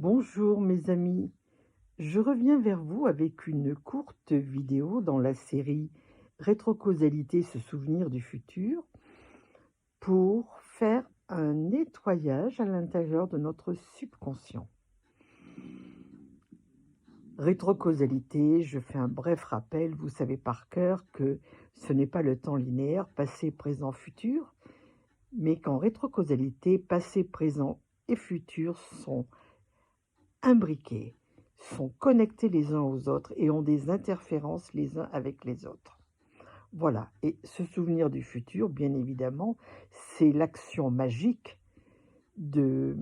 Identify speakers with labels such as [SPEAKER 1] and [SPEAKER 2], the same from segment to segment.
[SPEAKER 1] Bonjour mes amis, je reviens vers vous avec une courte vidéo dans la série Rétrocausalité, se souvenir du futur, pour faire un nettoyage à l'intérieur de notre subconscient. Rétrocausalité, je fais un bref rappel, vous savez par cœur que ce n'est pas le temps linéaire, passé, présent, futur, mais qu'en rétrocausalité, passé, présent et futur sont imbriqués, sont connectés les uns aux autres et ont des interférences les uns avec les autres. Voilà, et se souvenir du futur, bien évidemment, c'est l'action magique de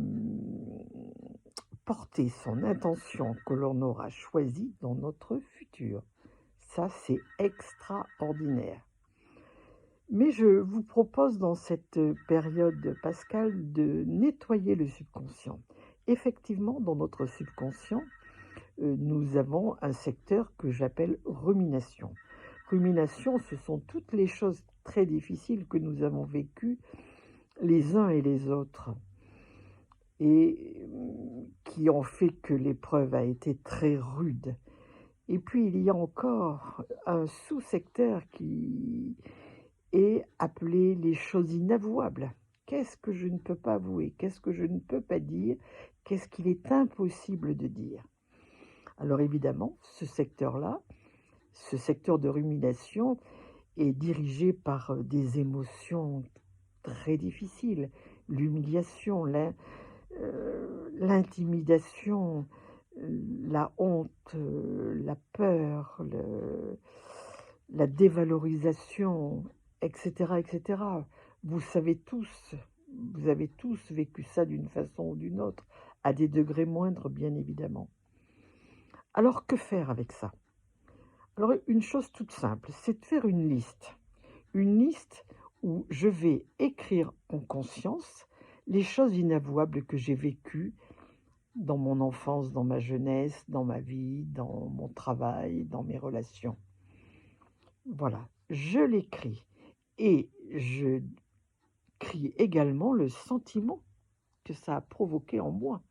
[SPEAKER 1] porter son intention que l'on aura choisie dans notre futur. Ça, c'est extraordinaire. Mais je vous propose dans cette période pascale de nettoyer le subconscient. Effectivement, dans notre subconscient, nous avons un secteur que j'appelle rumination. Rumination, ce sont toutes les choses très difficiles que nous avons vécues les uns et les autres et qui ont fait que l'épreuve a été très rude. Et puis il y a encore un sous-secteur qui est appelé les choses inavouables. Qu'est-ce que je ne peux pas avouer? Qu'est-ce que je ne peux pas dire? Qu'est-ce qu'il est impossible de dire? Alors évidemment, ce secteur-là, ce secteur de rumination est dirigé par des émotions très difficiles, l'humiliation, l'intimidation, la honte, la peur, la dévalorisation, etc., etc. Vous avez tous vécu ça d'une façon ou d'une autre, à des degrés moindres, bien évidemment. Alors que faire avec ça? Alors une chose toute simple, c'est de faire une liste. Une liste où je vais écrire en conscience les choses inavouables que j'ai vécues dans mon enfance, dans ma jeunesse, dans ma vie, dans mon travail, dans mes relations. Voilà, je l'écris et je crie également le sentiment que ça a provoqué en moi.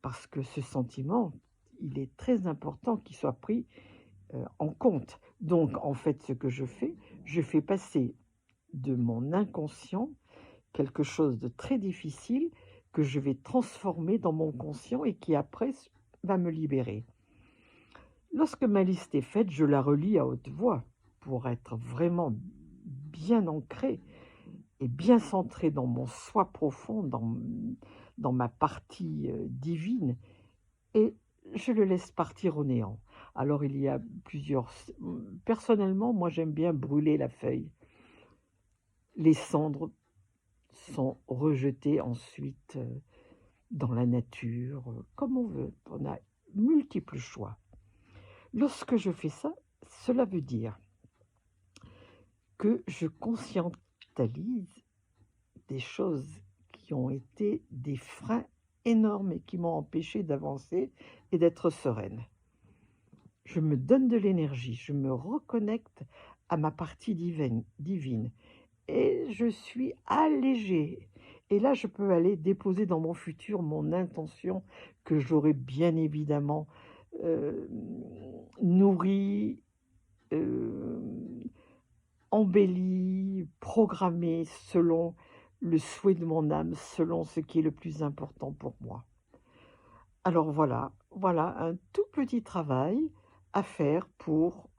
[SPEAKER 1] Parce que ce sentiment, il est très important qu'il soit pris en compte. Donc, en fait, ce que je fais passer de mon inconscient quelque chose de très difficile que je vais transformer dans mon conscient et qui après va me libérer. Lorsque ma liste est faite, je la relis à haute voix pour être vraiment bien ancrée et bien centrée dans mon soi profond, dans ma partie divine, et je le laisse partir au néant. Alors il y a plusieurs... Personnellement, moi j'aime bien brûler la feuille. Les cendres sont rejetées ensuite dans la nature, comme on veut. On a multiples choix. Lorsque je fais ça, cela veut dire que je conscientalise des choses qui ont été des freins énormes et qui m'ont empêché d'avancer et d'être sereine. Je me donne de l'énergie, je me reconnecte à ma partie divine et je suis allégée. Et là, je peux aller déposer dans mon futur mon intention que j'aurai bien évidemment nourrie, embellie, programmée selon le souhait de mon âme, selon ce qui est le plus important pour moi. Alors voilà un tout petit travail à faire pour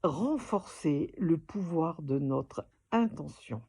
[SPEAKER 1] renforcer le pouvoir de notre intention.